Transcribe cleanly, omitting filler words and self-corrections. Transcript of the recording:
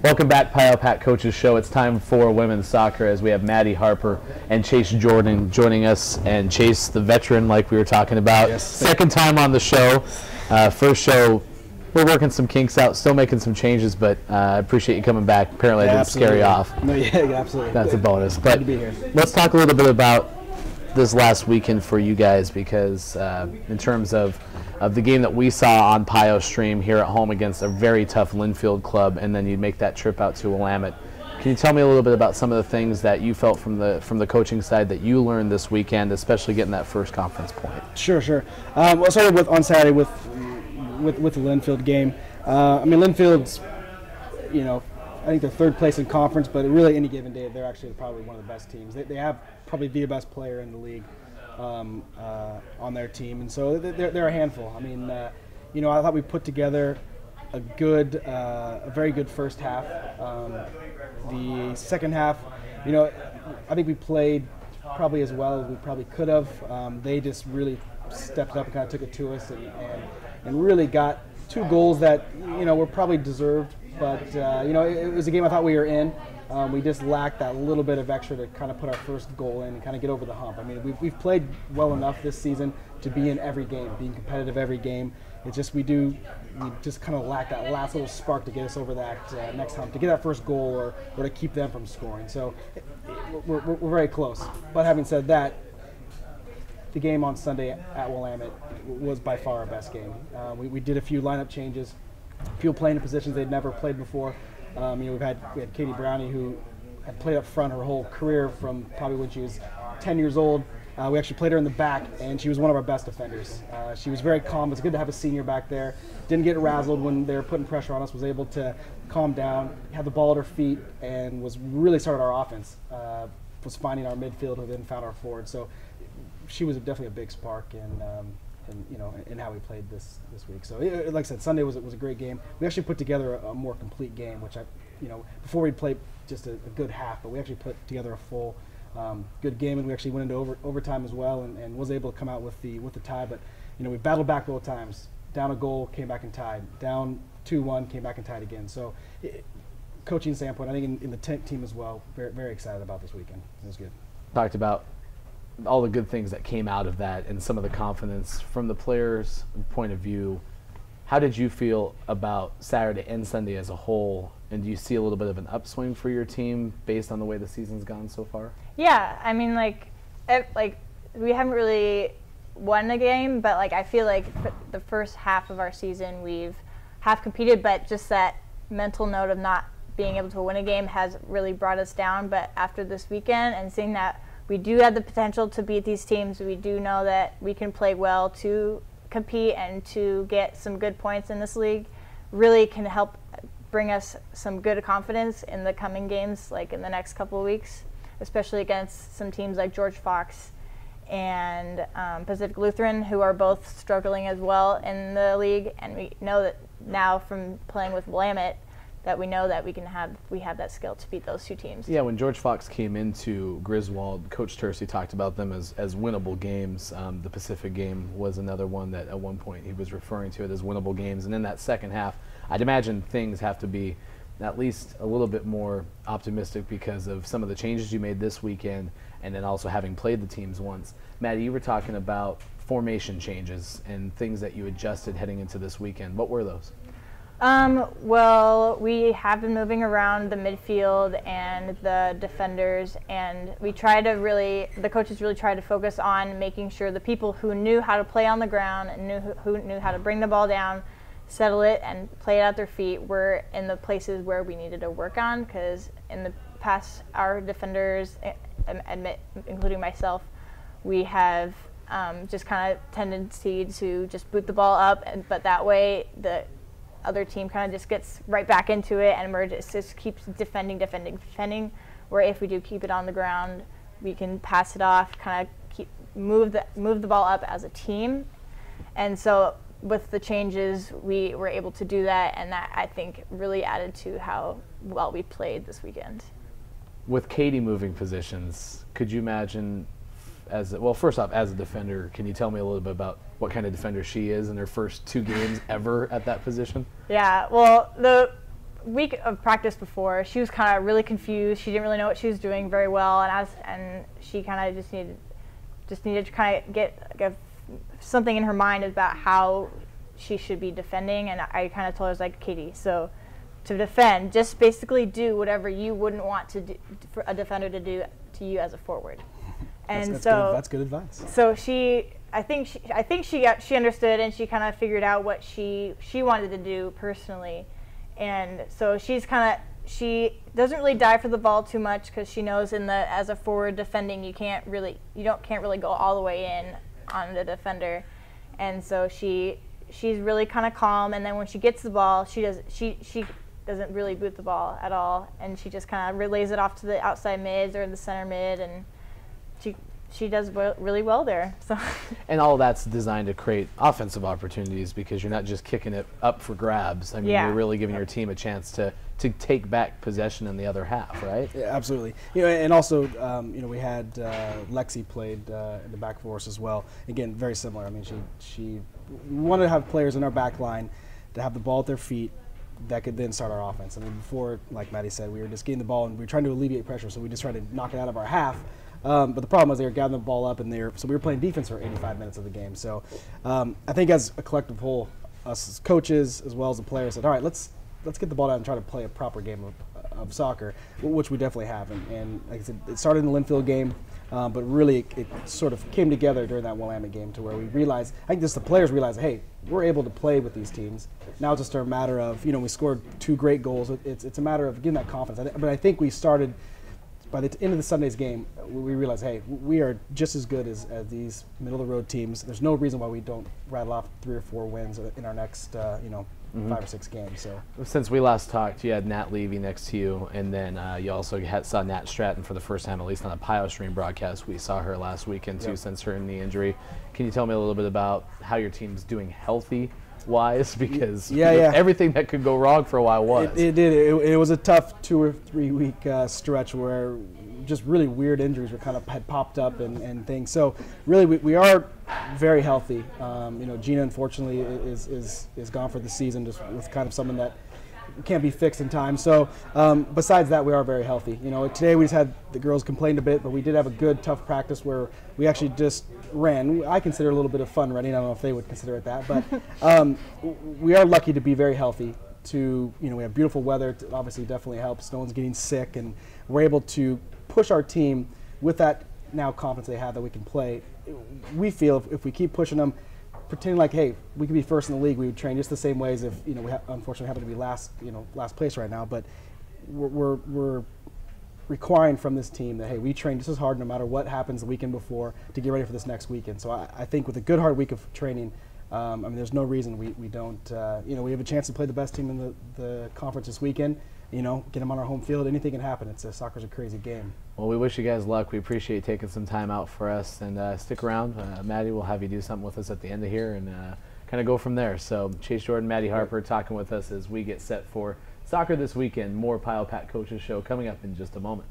Welcome back, PioPat Coaches Show. It's time for women's soccer as we have Maddie Harper and Chase Jordan joining us. And Chase, the veteran, like we were talking about. Yes. Second time on the show. First show, we're working some kinks out, still making some changes, but I appreciate you coming back. Apparently I didn't scare you off. No, yeah, absolutely. That's a bonus. Glad But to be here. let's talk a little bit about this last weekend for you guys, because in terms of the game that we saw on PioStream here at home against a very tough Linfield club, and then you make that trip out to Willamette. Can you tell me a little bit about some of the things that you felt from the coaching side that you learned this weekend, especially getting that first conference point? Sure. Well, I started with on Saturday with the Linfield game. I mean, Linfield's, I think they're third place in conference, but really any given day they're actually probably one of the best teams. They have probably the best player in the league on their team, and so they're a handful. I mean, I thought we put together a very good first half. The second half, I think we played probably as well as we probably could have. They just really stepped up and kind of took it to us and really got two goals that were probably deserved. But it was a game I thought we were in. We just lacked that little bit of extra to kind of put our first goal in and kind of get over the hump. I mean, we've played well enough this season to be in every game, being competitive every game. It's just we just kind of lack that last little spark to get us over that next hump, to get that first goal or to keep them from scoring. So we're very close. But having said that, the game on Sunday at Willamette was by far our best game. We did a few lineup changes, a few playing positions they'd never played before. We had Katie Brownie, who had played up front her whole career from probably when she was 10 years old. We actually played her in the back, and she was one of our best defenders. She was very calm. It's good to have a senior back there. Didn't get razzled when they were putting pressure on us, was able to calm down, had the ball at her feet, and was really started our offense, was finding our midfield and then found our forward. So she was definitely a big spark in how we played this week. So like I said, Sunday was a great game. We actually put together a more complete game, which before we played just a good half, but we actually put together a full good game, and we actually went into overtime as well, and was able to come out with the tie. But we battled back both times. Down a goal, came back and tied. Down 2-1, came back and tied again. So coaching standpoint, I think in the team as well, very, very excited about this weekend. It was good. Talked about all the good things that came out of that and some of the confidence from the players' point of view. How did you feel about Saturday and Sunday as a whole, and do you see a little bit of an upswing for your team based on the way the season's gone so far? Yeah, I mean, we haven't really won a game, but I feel like the first half of our season we've half competed, but just that mental note of not being able to win a game has really brought us down. But after this weekend and seeing that we do have the potential to beat these teams, we do know that we can play well to compete and to get some good points in this league, really can help bring us some good confidence in the coming games, like in the next couple of weeks, especially against some teams like George Fox and Pacific Lutheran, who are both struggling as well in the league. And we know that now from playing with Willamette that we know that we have that skill to beat those two teams. Yeah, when George Fox came into Griswold, Coach Tersey talked about them as winnable games. The Pacific game was another one that at one point he was referring to it as winnable games. And in that second half, I'd imagine things have to be at least a little bit more optimistic because of some of the changes you made this weekend, and then also having played the teams once. Maddie, you were talking about formation changes and things that you adjusted heading into this weekend. What were those? Well, we have been moving around the midfield and the defenders, and the coaches really tried to focus on making sure the people who knew how to play on the ground and who knew how to bring the ball down, settle it, and play it at their feet were in the places where we needed to work on, because in the past, our defenders, including myself, we have just kind of tendency to just boot the ball up, but that way the other team kind of just gets right back into it and just keeps defending, where if we do keep it on the ground, we can pass it off, kind of move the ball up as a team. And so with the changes, we were able to do that, and that, I think, really added to how well we played this weekend. With Katie moving positions, could you imagine, first off, as a defender, can you tell me a little bit about what kind of defender she is in her first 2 games ever at that position? Yeah, well, week of practice before, she was kind of really confused. She didn't really know what she was doing very well, and she kind of just needed to kind of get something in her mind about how she should be defending. And I kind of told her, I was like, Katie, so to defend, just basically do whatever you wouldn't want to do for a defender to do to you as a forward. And that's good advice. So I think she understood, and she kind of figured out what she wanted to do personally. And so she doesn't really dive for the ball too much, because she knows as a forward defending, you can't really go all the way in on the defender. And so she's really kind of calm, and then when she gets the ball, she doesn't really boot the ball at all, and she just kind of relays it off to the outside mids or the center mid, and she does really well there. So. And all that's designed to create offensive opportunities, because you're not just kicking it up for grabs. I mean, you're really giving your team a chance to take back possession in the other half, right? Yeah, absolutely. And also, we had Lexi played in the back for us as well. Again, very similar. I mean, she wanted to have players in our back line to have the ball at their feet that could then start our offense. I mean, before, like Maddie said, we were just getting the ball and we were trying to alleviate pressure, so we just tried to knock it out of our half. But the problem was they were gathering the ball up, and so we were playing defense for 85 minutes of the game. So I think as a collective whole, us as coaches as well as the players said, all right, let's get the ball down and try to play a proper game of soccer, which we definitely have. And like I said, it started in the Linfield game, but really it sort of came together during that Willamette game, to where we realized, I think just the players realized, hey, we're able to play with these teams. Now it's just a matter of, we scored 2 great goals. It's a matter of getting that confidence. But I think we started, by the end of the Sunday's game, we realized, hey, we are just as good as these middle-of-the-road teams. There's no reason why we don't rattle off 3 or 4 wins in our next, 5 or 6 games. So since we last talked, you had Nat Levy next to you, and then you also saw Nat Stratton for the first time, at least on a PioStream broadcast. We saw her last weekend too, since her knee injury. Can you tell me a little bit about how your team's doing healthy-wise? Because everything that could go wrong for a while was. It did. It was a tough 2 or 3 week stretch where just really weird injuries had popped up and things. So really, we are very healthy. Gina, unfortunately, is gone for the season, just with kind of something that can't be fixed in time. So besides that, we are very healthy. Today we just had the girls complained a bit, but we did have a good, tough practice where we actually just ran. I consider it a little bit of fun running. I don't know if they would consider it that, but we are lucky to be very healthy. We have beautiful weather. It obviously definitely helps. No one's getting sick, and we're able to push our team with that now confidence they have that we can play. We feel if we keep pushing them, pretending like, hey, we could be first in the league, we would train just the same ways. If we unfortunately happen to be last place right now, but we're requiring from this team that, hey, we train just as hard no matter what happens the weekend before to get ready for this next weekend. So I think with a good hard week of training, there's no reason we don't. We have a chance to play the best team in the conference this weekend. Get them on our home field. Anything can happen. Soccer's a crazy game. Well, we wish you guys luck. We appreciate you taking some time out for us, and stick around. Maddie, we'll have you do something with us at the end of here, and kind of go from there. So Chase Jordan, Maddie Harper talking with us as we get set for soccer this weekend. More Pile Pack Coaches Show coming up in just a moment.